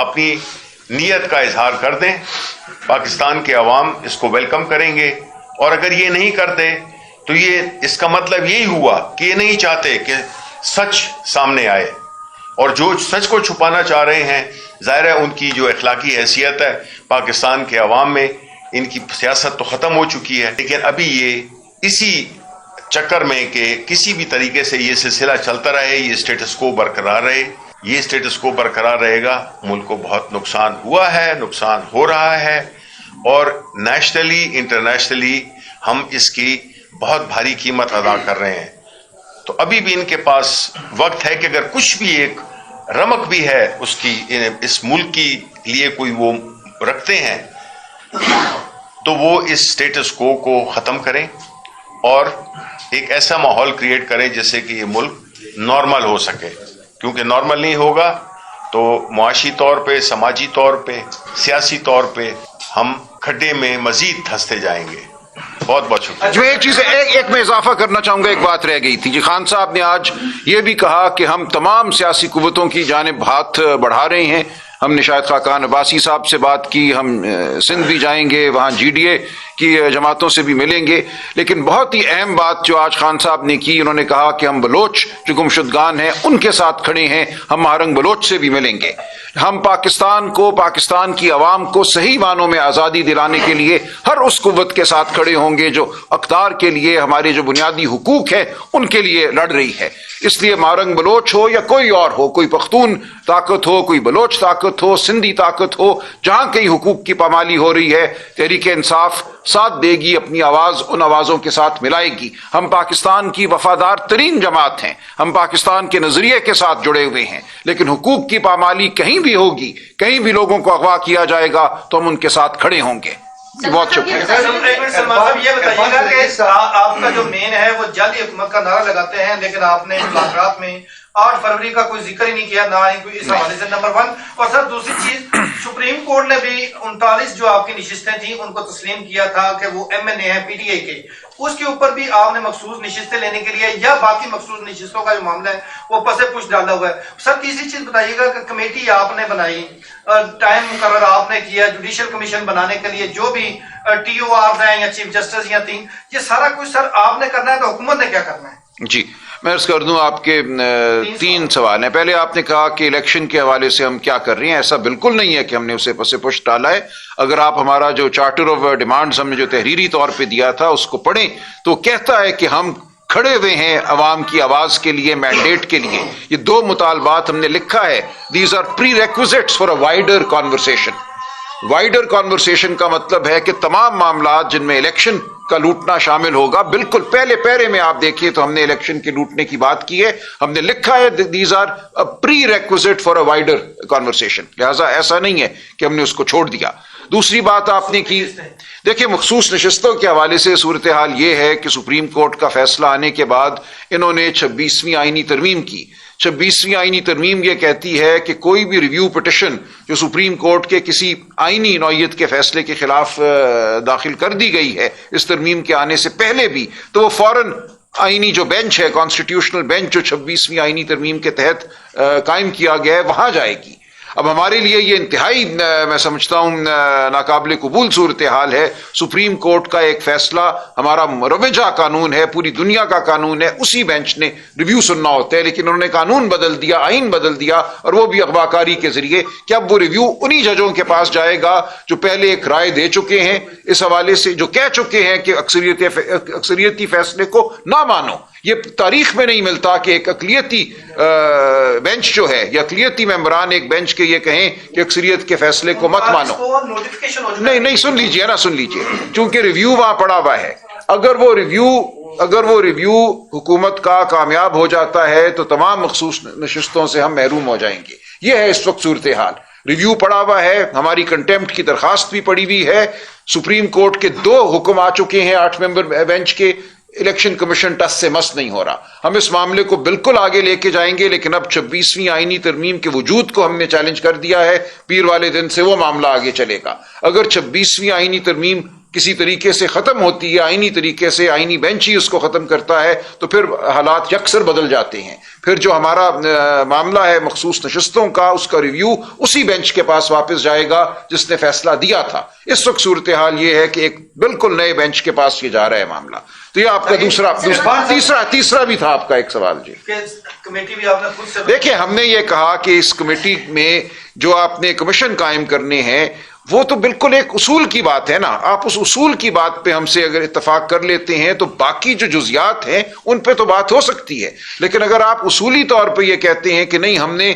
اپنی نیت کا اظہار کر دیں. پاکستان کے عوام اس کو ویلکم کریں گے, اور اگر یہ نہیں کرتے تو اس کا مطلب یہی ہوا کہ یہ نہیں چاہتے کہ سچ سامنے آئے, اور جو سچ کو چھپانا چاہ رہے ہیں ظاہر ہے ان کی جو اخلاقی حیثیت ہے پاکستان کے عوام میں, ان کی سیاست تو ختم ہو چکی ہے, لیکن ابھی یہ اسی چکر میں کہ کسی بھی طریقے سے یہ سلسلہ چلتا رہے, یہ اسٹیٹس کو برقرار رہے, یہ اسٹیٹس کو برقرار رہے گا. ملک کو بہت نقصان ہوا ہے, نقصان ہو رہا ہے, اور نیشنلی انٹرنیشنلی ہم اس کی بہت بھاری قیمت ادا کر رہے ہیں. تو ابھی بھی ان کے پاس وقت ہے کہ اگر کچھ بھی ایک رمق بھی ہے اس کی اس ملک کی لیے کوئی وہ رکھتے ہیں تو وہ اس اسٹیٹس کو ختم کریں اور ایک ایسا ماحول کریٹ کریں جس سے کہ یہ ملک نارمل ہو سکے, کیونکہ نارمل نہیں ہوگا تو معاشی طور پہ, سماجی طور پہ, سیاسی طور پہ ہم کھڈے میں مزید دھنستے جائیں گے. بہت بہت شکریہ. جو ایک چیز ایک میں اضافہ کرنا چاہوں گا, ایک بات رہ گئی تھی. جی خان صاحب نے آج یہ بھی کہا کہ ہم تمام سیاسی قوتوں کی جانب ہاتھ بڑھا رہے ہیں. ہم نے شاہد خاقان عباسی صاحب سے بات کی, ہم سندھ بھی جائیں گے, وہاں جی ڈی اے کی جماعتوں سے بھی ملیں گے. لیکن بہت ہی اہم بات جو آج خان صاحب نے کی, انہوں نے کہا کہ ہم بلوچ جو گمشدگان ہیں ان کے ساتھ کھڑے ہیں, ہم مہارنگ بلوچ سے بھی ملیں گے. ہم پاکستان کو, پاکستان کی عوام کو صحیح معنوں میں آزادی دلانے کے لیے ہر اس قوت کے ساتھ کھڑے ہوں گے جو اقدار کے لیے, ہمارے جو بنیادی حقوق ہیں ان کے لیے لڑ رہی ہے. اس لیے مہارنگ بلوچ ہو یا کوئی اور ہو, کوئی پختون طاقت ہو, کوئی بلوچ طاقت ہو, سندھی طاقت ہو, جہاں کئی حقوق کی پامالی ہو رہی ہے, تحریک انصاف ساتھ دے گی, اپنی آواز ان آوازوں کے ساتھ ملائے گی. ہم پاکستان کی وفادار ترین جماعت ہیں, ہم پاکستان کے نظریے کے ساتھ جڑے ہوئے ہیں, لیکن حقوق کی پامالی کہیں بھی ہوگی, کہیں بھی لوگوں کو اغوا کیا جائے گا تو ہم ان کے ساتھ کھڑے ہوں گے. بہت شکریہ. سلمان صاحب یہ بتائیے گا کہ آپ کا جو مین ہے وہ جعلی حکومت کا نعرہ لگاتے ہیں, لیکن آپ نے مذاکرات میں 8 فروری کا کوئی ذکر ہی نہیں کیا, نہ ہی کوئی اس حوالے سے, نمبر 1. اور سر دوسری چیز, سپریم کورٹ نے بھی 39 جو آپ کی نشستیں تھیں ان کو تسلیم کیا تھا کہ وہ ایم این اے ہیں پی ٹی آئی کے, اس کے اوپر بھی آپ نے مخصوص نشستیں لینے کے لیے یا باقی مخصوص نشستوں کا جو معاملہ ہے وہ پس پش ڈالا ہوا ہے. سر تیسری چیز بتائیے گا کہ کمیٹی آپ نے بنائی, ٹائم مقرر آپ نے کیا جوڈیشل کمیشن بنانے کے لیے, جو بھی ٹی او آر ہیں یا چیف جسٹس یا 3, یہ سارا کچھ سر آپ نے کرنا ہے تو حکومت نے کیا کرنا ہے؟ جی میں عرض کر دوں, آپ کے 3 سوال ہیں. پہلے آپ نے کہا کہ الیکشن کے حوالے سے ہم کیا کر رہے ہیں. ایسا بالکل نہیں ہے کہ ہم نے اسے پس پش ڈالا ہے. اگر آپ ہمارا جو چارٹر آف ڈیمانڈز ہم نے جو تحریری طور پہ دیا تھا اس کو پڑھیں تو کہتا ہے کہ ہم کھڑے ہوئے ہیں عوام کی آواز کے لیے, مینڈیٹ کے لیے. یہ 2 مطالبات ہم نے لکھا ہے, these are prerequisites for a wider conversation. Wider conversation کا مطلب ہے کہ تمام معاملات جن میں الیکشن کا لوٹنا شامل ہوگا, بالکل پہلے پیرے میں آپ دیکھیے تو ہم نے الیکشن کے لوٹنے کی بات کی ہے, ہم نے لکھا ہے these are prerequisite for a wider conversation. لہٰذا ایسا نہیں ہے کہ ہم نے اس کو چھوڑ دیا. دوسری بات آپ نے کی, دیکھیں مخصوص نشستوں کے حوالے سے صورتحال یہ ہے کہ سپریم کورٹ کا فیصلہ آنے کے بعد انہوں نے 26ویں آئینی ترمیم کی. 26ویں آئینی ترمیم یہ کہتی ہے کہ کوئی بھی ریویو پٹیشن جو سپریم کورٹ کے کسی آئینی نوعیت کے فیصلے کے خلاف داخل کر دی گئی ہے اس ترمیم کے آنے سے پہلے بھی, تو وہ فوراً آئینی جو بینچ ہے, کانسٹیٹیوشنل بینچ جو 26ویں آئینی ترمیم کے تحت قائم کیا گیا ہے, وہاں جائے گی. اب ہمارے لیے یہ انتہائی میں سمجھتا ہوں ناقابل قبول صورتحال ہے. سپریم کورٹ کا ایک فیصلہ ہمارا مروجہ قانون ہے, پوری دنیا کا قانون ہے, اسی بینچ نے ریویو سننا ہوتا ہے, لیکن انہوں نے قانون بدل دیا, آئین بدل دیا, اور وہ بھی اغوا کاری کے ذریعے کہ اب وہ ریویو انہی ججوں کے پاس جائے گا جو پہلے ایک رائے دے چکے ہیں اس حوالے سے, جو کہہ چکے ہیں کہ اکثریتی فیصلے کو نہ مانو. یہ تاریخ میں نہیں ملتا کہ ایک اقلیتی بینچ جو ہے یا اقلیتی ممبران ایک بینچ کے یہ کہیں کہ اکثریت کے فیصلے کو مت مانو. نہیں سن لیجئے نا, سن لیجئے, چونکہ ریویو وہاں پڑا ہوا ہے. اگر وہ ریویو حکومت کا کامیاب ہو جاتا ہے تو تمام مخصوص نشستوں سے ہم محروم ہو جائیں گے. یہ ہے اس وقت صورتحال. ریویو پڑا ہوا ہے, ہماری کنٹیمپٹ کی درخواست بھی پڑی ہوئی ہے, سپریم کورٹ کے 2 حکم آ چکے ہیں 8 ممبر بینچ کے, الیکشن کمیشن ٹس سے مس نہیں ہو رہا. ہم اس معاملے کو بالکل آگے لے کے جائیں گے, لیکن اب 26ویں آئینی ترمیم کے وجود کو ہم نے چیلنج کر دیا ہے. پیر والے دن سے وہ معاملہ آگے چلے گا. اگر 26ویں آئینی ترمیم کسی طریقے سے ختم ہوتی ہے, آئینی طریقے سے آئینی بینچ ہی اس کو ختم کرتا ہے, تو پھر حالات یکسر بدل جاتے ہیں. پھر جو ہمارا معاملہ ہے مخصوص نشستوں کا، اس کا ریویو اسی بینچ کے پاس واپس جائے گا جس نے فیصلہ دیا تھا۔ اس وقت صورتحال یہ ہے کہ ایک بالکل نئے بینچ کے پاس یہ جا رہا ہے معاملہ۔ تو یہ آپ کا تیسرا بھی تھا آپ کا ایک سوال جی۔ کمیٹی بھی آپ نے خود سے دیکھیں، ہم نے یہ کہا کہ اس کمیٹی میں جو آپ نے کمیشن قائم کرنے ہیں وہ تو بالکل ایک اصول کی بات ہے نا، آپ اس اصول کی بات پہ ہم سے اگر اتفاق کر لیتے ہیں تو باقی جو جزیات ہیں ان پہ تو بات ہو سکتی ہے، لیکن اگر آپ اصولی طور پہ یہ کہتے ہیں کہ نہیں ہم نے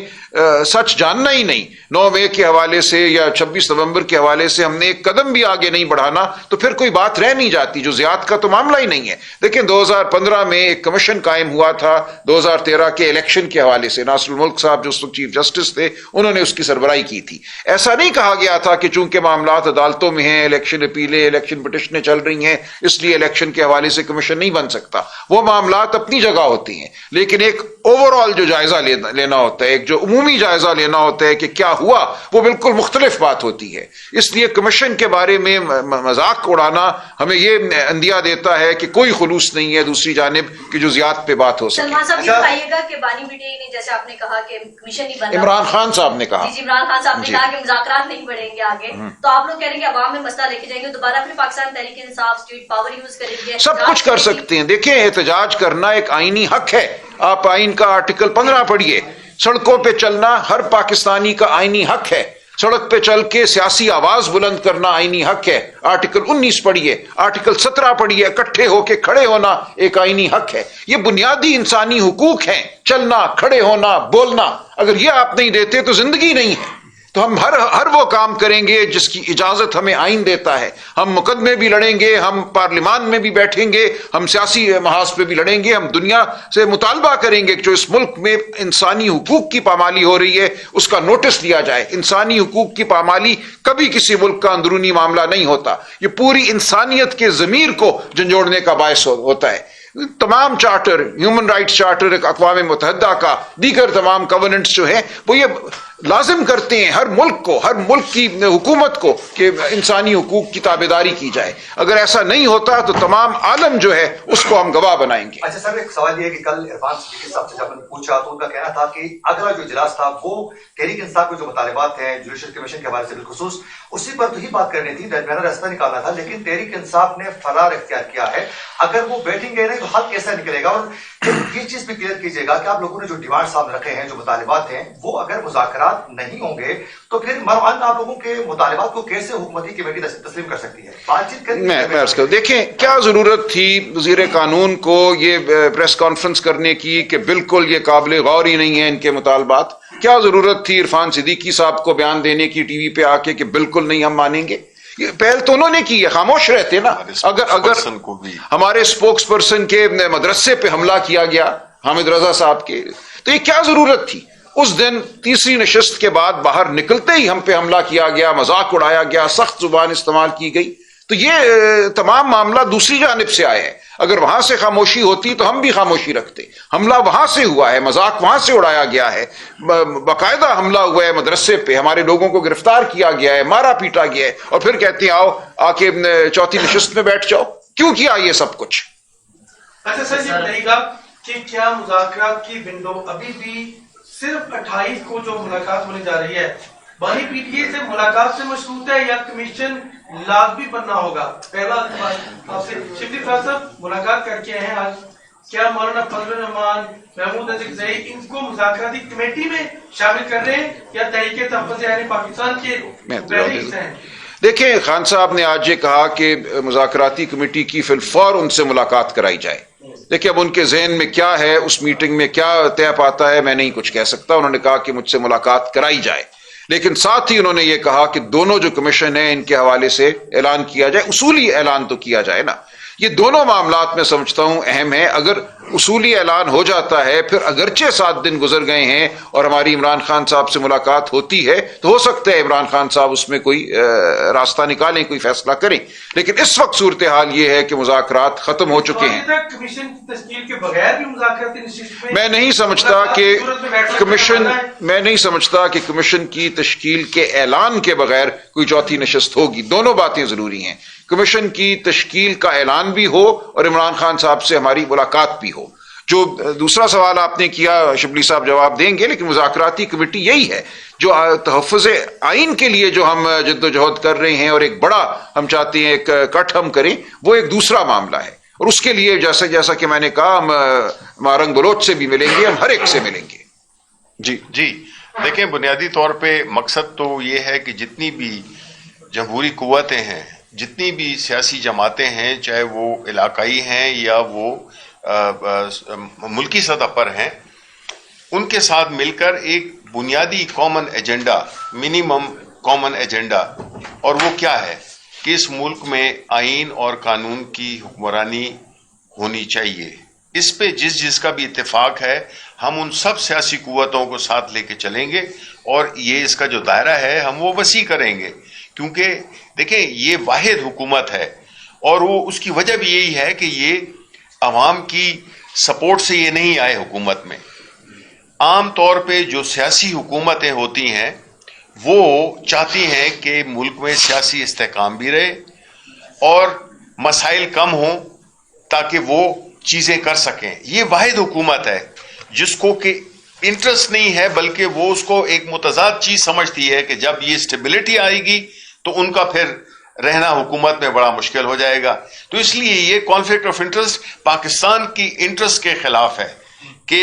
سچ جاننا ہی نہیں، 9 مئی کے حوالے سے یا 26 نومبر کے حوالے سے ہم نے ایک قدم بھی آگے نہیں بڑھانا، تو پھر کوئی بات رہ نہیں جاتی، جزیات کا تو معاملہ ہی نہیں ہے۔ دیکھیں 2015 میں ایک کمیشن قائم ہوا تھا 2013 کے الیکشن کے حوالے سے، ناصر الملک صاحب جو اس وقت چیف جسٹس تھے انہوں نے اس کی سربراہی کی تھی۔ ایسا نہیں کہا گیا تھا کہ چونکہ معاملات عدالتوں میں ہیں، الیکشن اپیلیں، الیکشن پٹیشنیں چل رہی ہیں، اس لیے الیکشن کے حوالے سے کمیشن نہیں بن سکتا۔ وہ معاملات اپنی جگہ ہوتے ہیں، لیکن ایک اوور آل جو جائزہ لینا ہوتا ہے، ایک جو عمومی جائزہ لینا ہوتا ہے کہ کیا ہوا، وہ بالکل مختلف بات ہوتی ہے۔ اس لیے کمیشن کے بارے میں مذاق اڑانا ہمیں یہ اندیا دیتا ہے کہ کوئی خلوص نہیں ہے دوسری جانب کی جزیات پہ بات ہو سکے۔ سلمان صاحب یہ بتائیے گا کہ بانی بیٹے نے جیسے آپ نے کہا کہ کمیشن نہیں بنا، عمران خان صاحب نے کہا، جی عمران خان صاحب نے کہا کہ مذاکرات نہیں بڑھیں گے آگے، تو آپ لوگ کہہ رہے ہیں کہ عوام میں مسئلہ لے کے جائیں گے، دوبارہ پھر Pakistan Tehreek Insaf state power use کریں گے، سب کچھ کر سکتے ہیں۔ دیکھیں احتجاج کرنا ایک آئینی حق ہے، آپ آئین کا آرٹیکل 15 پڑھیے، سڑکوں پہ چلنا ہر پاکستانی کا آئینی حق ہے، سڑک پہ چل کے سیاسی آواز بلند کرنا آئینی حق ہے، آرٹیکل 19 پڑھیے، آرٹیکل 17 پڑھیے، اکٹھے ہو کے کھڑے ہونا ایک آئینی حق ہے۔ یہ بنیادی انسانی حقوق ہیں، چلنا، کھڑے ہونا، بولنا۔ اگر یہ آپ نہیں دیتے تو زندگی نہیں ہے۔ تو ہم ہر وہ کام کریں گے جس کی اجازت ہمیں آئین دیتا ہے۔ ہم مقدمے بھی لڑیں گے، ہم پارلیمان میں بھی بیٹھیں گے، ہم سیاسی محاذ پہ بھی لڑیں گے، ہم دنیا سے مطالبہ کریں گے کہ جو اس ملک میں انسانی حقوق کی پامالی ہو رہی ہے اس کا نوٹس لیا جائے۔ انسانی حقوق کی پامالی کبھی کسی ملک کا اندرونی معاملہ نہیں ہوتا، یہ پوری انسانیت کے ضمیر کو جھنجھوڑنے کا باعث ہوتا ہے۔ تمام چارٹر، ہیومن رائٹس چارٹر اقوام متحدہ کا، دیگر تمام کووننٹس جو ہیں وہ یہ لازم کرتے ہیں ہر ملک کی حکومت کو کہ انسانی حقوق کی تابعداری کی جائے۔ اگر ایسا نہیں ہوتا تو تمام عالم جو ہے اس کو ہم گواہ بنائیں گے۔ اچھا صاحب، ایک سوال یہ ہے کہ کل عرفان صدیقی صاحب سے جب ہم نے پوچھا تو ان کا کہنا تھا کہ اگلا جو اجلاس تھا وہ تحریک انصاف کے جو مطالبات ہیں جوڈیشل کمیشن کے حوالے سے بالخصوص اسی پر تو ہی بات کرنی تھی، درمیانہ راستہ نکالنا تھا، لیکن تحریک انصاف نے فرار اختیار کیا ہے۔ اگر وہ بیٹھیں گے نہیں تو حل کیسا نکلے گا؟ اور یہ چیز بھی کلیئر کیجیے گا کہ آپ لوگوں نے جو ڈیمانڈ سامنے رکھے ہیں، جو مطالبات ہیں، وہ اگر مذاکرات نہیں ہوں گے تو پھر مرمان آپ لوگوں کے مطالبات کو کیسے حکومتی کمیٹی تسلیم کر سکتی ہے؟ بات چیت کریں۔ دیکھیں کیا ضرورت تھی وزیر قانون کو یہ پریس کانفرنس کرنے کی کہ بالکل یہ قابل غور ہی نہیں ہے ان کے مطالبات؟ کیا ضرورت تھی عرفان صدیقی صاحب کو بیان دینے کی ٹی وی پہ آ کے کہ بالکل نہیں ہم مانیں گے؟ یہ پہل تو انہوں نے کی ہے، خاموش رہتے نا۔ اگر ہمارے اسپوکس پرسن کے مدرسے پہ حملہ کیا گیا حامد رضا صاحب کے، تو یہ کیا ضرورت تھی؟ اس دن تیسری نشست کے بعد باہر نکلتے ہی ہم پہ حملہ کیا گیا، مذاق اڑایا گیا، سخت زبان استعمال کی گئی۔ تو یہ تمام معاملہ دوسری جانب سے آیا ہے۔ اگر وہاں سے خاموشی ہوتی تو ہم بھی خاموشی رکھتے۔ حملہ وہاں سے ہوا ہے، مذاق وہاں سے اڑایا گیا ہے، باقاعدہ حملہ ہوا ہے مدرسے پہ، ہمارے لوگوں کو گرفتار کیا گیا ہے، مارا پیٹا گیا ہے، اور پھر کہتے ہیں آؤ آ کے چوتھی نشست میں بیٹھ جاؤ۔ کیوں کیا یہ سب کچھ؟ اچھا سر، یہ بتائیے گا کہ کیا مذاکرات کی ونڈو ابھی بھی صرف 28 کو جو ملاقات ہونے جا رہی ہے بانی پی ٹی اے سے ملاقات سے مشروط ہے یا کمیشن لازمی بننا ہوگا؟ پہلا آپ سے شفیع صاحب ملاقات کر کے ہیں آج، کیا مولانا فضل الرحمان، محمود اذکزئی ان کو مذاکراتی کمیٹی میں شامل کر رہے ہیں یا تحریک تحفظ اہل پاکستان کے پہلے حصے ہیں؟ دیکھیں خان صاحب نے آج یہ کہا کہ مذاکراتی کمیٹی کی فی الفور ان سے ملاقات کرائی جائے۔ دیکھیں اب ان کے ذہن میں کیا ہے، اس میٹنگ میں کیا طے پاتا ہے، میں نہیں کچھ کہہ سکتا۔ انہوں نے کہا کہ مجھ سے ملاقات کرائی جائے، لیکن ساتھ ہی انہوں نے یہ کہا کہ دونوں جو کمیشن ہیں ان کے حوالے سے اعلان کیا جائے، اصولی اعلان تو کیا جائے نا۔ یہ دونوں معاملات میں سمجھتا ہوں اہم ہے۔ اگر اصولی اعلان ہو جاتا ہے، پھر اگرچہ 7 دن گزر گئے ہیں اور ہماری عمران خان صاحب سے ملاقات ہوتی ہے، تو ہو سکتا ہے عمران خان صاحب اس میں کوئی راستہ نکالیں، کوئی فیصلہ کریں، لیکن اس وقت صورتحال یہ ہے کہ مذاکرات ختم ہو چکے ہیں۔ میں نہیں سمجھتا کہ کمیشن کی تشکیل کے اعلان کے بغیر کوئی چوتھی نشست ہوگی۔ دونوں باتیں ضروری ہیں، کمیشن کی تشکیل کا اعلان بھی ہو اور عمران خان صاحب سے ہماری ملاقات بھی ہو۔ جو دوسرا سوال آپ نے کیا شبلی صاحب جواب دیں گے، لیکن مذاکراتی کمیٹی یہی ہے جو تحفظ آئین کے لیے جو ہم جد و جہد کر رہے ہیں، اور ایک بڑا ہم چاہتے ہیں ایک کٹ ہم کریں، وہ ایک دوسرا معاملہ ہے، اور اس کے لیے جیسا کہ میں نے کہا ہم مارنگ بلوچ سے بھی ملیں گے، ہم ہر ایک سے ملیں گے۔ جی دیکھیں، بنیادی طور پہ مقصد تو یہ ہے کہ جتنی بھی جمہوری قوتیں ہیں، جتنی بھی سیاسی جماعتیں ہیں، چاہے وہ علاقائی ہیں یا وہ ملکی سطح پر ہیں، ان کے ساتھ مل کر ایک بنیادی common agenda, minimum common agenda, اور وہ کیا ہے کہ اس ملک میں آئین اور قانون کی حکمرانی ہونی چاہیے۔ اس پہ جس کا بھی اتفاق ہے، ہم ان سب سیاسی قوتوں کو ساتھ لے کے چلیں گے، اور یہ اس کا جو دائرہ ہے ہم وہ وسیع کریں گے، کیونکہ دیکھیں یہ واحد حکومت ہے، اور وہ اس کی وجہ بھی یہی ہے کہ یہ عوام کی سپورٹ سے یہ نہیں آئے حکومت میں۔ عام طور پہ جو سیاسی حکومتیں ہوتی ہیں وہ چاہتی ہیں کہ ملک میں سیاسی استحکام بھی رہے اور مسائل کم ہوں تاکہ وہ چیزیں کر سکیں۔ یہ واحد حکومت ہے جس کو کہ انٹرسٹ نہیں ہے، بلکہ وہ اس کو ایک متضاد چیز سمجھتی ہے کہ جب یہ اسٹیبلٹی آئے گی تو ان کا پھر رہنا حکومت میں بڑا مشکل ہو جائے گا۔ تو اس لیے یہ کانفلکٹ آف انٹرسٹ پاکستان کی انٹرسٹ کے خلاف ہے کہ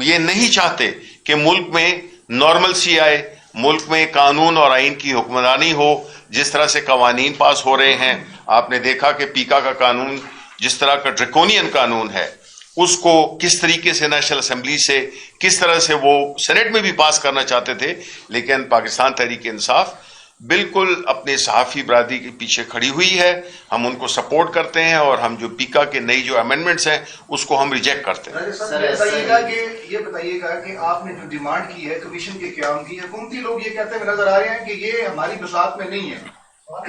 یہ نہیں چاہتے کہ ملک میں نارمل سی آئے، ملک میں قانون اور آئین کی حکمرانی ہو۔ جس طرح سے قوانین پاس ہو رہے ہیں، آپ نے دیکھا کہ پیکا کا قانون جس طرح کا ڈریکونین قانون ہے، اس کو کس طریقے سے نیشنل اسمبلی سے کس طرح سے وہ سینٹ میں بھی پاس کرنا چاہتے تھے، لیکن پاکستان تحریک انصاف بالکل اپنے صحافی برادری کے پیچھے کھڑی ہوئی ہے۔ ہم ان کو سپورٹ کرتے ہیں، اور ہم جو پیکا کے نئی جو امینڈمنٹس ہیں اس کو ہم ریجیکٹ کرتے ہیں۔ یہ بتائیے گا کہ آپ نے جو ڈیمانڈ کی ہے کمیشن کے قیام کی، حکومتی لوگ یہ کہتے ہوئے نظر آ رہے ہیں کہ یہ ہماری بساط میں نہیں ہے،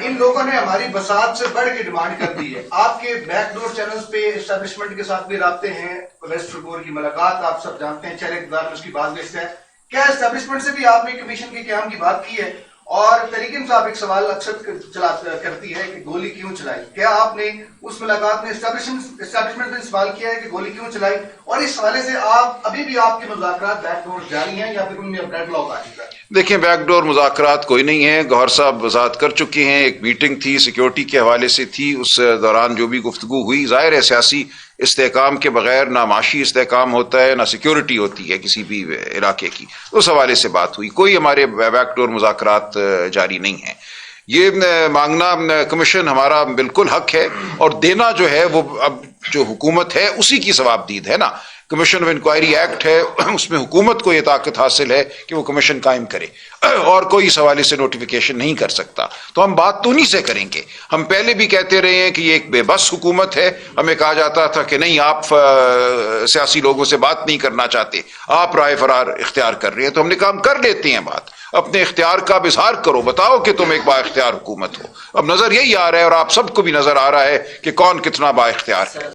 ان لوگوں نے ہماری بساط سے بڑھ کے ڈیمانڈ کر دی ہے۔ آپ کے بیک ڈور چینلز پہ اسٹیبلشمنٹ کے ساتھ بھی رابطے ہیں، ویسٹ فگور کی ملاقات آپ سب جانتے ہیں، چہرے اقتدار میں اس کی بات بیچتا ہے۔ کیا اسٹیبلشمنٹ سے بھی آپ نے کمیشن کے قیام کی بات کی ہے؟ اور تحریک انصاف ایک سوال اکثر کرتی ہے کہ گولی کیوں چلائی، کیا آپ نے اس ملاقات میں اسٹیبلشمنٹ نے سوال کیا ہے کہ گولی کیوں چلائی؟ اور اس حوالے سے آپ ابھی بھی آپ کے مذاکرات بیک ڈور جاری ہیں یا پھر ان میں ڈیڈ لاک آ چکا ہے؟ دیکھیں، بیک ڈور مذاکرات کوئی نہیں ہے، گوہر صاحب وضاحت کر چکے ہیں، ایک میٹنگ تھی سیکیورٹی کے حوالے سے تھی، اس دوران جو بھی گفتگو ہوئی، ظاہر ہے سیاسی استحکام کے بغیر نہ معاشی استحکام ہوتا ہے نہ سیکیورٹی ہوتی ہے کسی بھی علاقے کی، اس حوالے سے بات ہوئی، کوئی ہمارے بیک ڈور مذاکرات جاری نہیں ہیں۔ یہ مانگنا کمیشن ہمارا بالکل حق ہے، اور دینا جو ہے وہ اب جو حکومت ہے اسی کی ثوابدید ہے نا۔ کمیشن آف انکوائری ایکٹ ہے، اس میں حکومت کو یہ طاقت حاصل ہے کہ وہ کمیشن قائم کرے، اور کوئی اس حوالے سے نوٹیفیکیشن نہیں کر سکتا۔ تو ہم بات تو انہی سے کریں گے۔ ہم پہلے بھی کہتے رہے ہیں کہ یہ ایک بے بس حکومت ہے، ہمیں کہا جاتا تھا کہ نہیں آپ سیاسی لوگوں سے بات نہیں کرنا چاہتے، آپ رائے فرار اختیار کر رہے ہیں، تو ہم نے کہا ہم کر لیتے ہیں بات، اپنے اختیار کا اظہار کرو، بتاؤ کہ تم ایک با اختیار حکومت ہو۔ اب نظر یہی آ رہا ہے، اور آپ سب کو بھی نظر آ رہا ہے کہ کون کتنا با اختیار ہے۔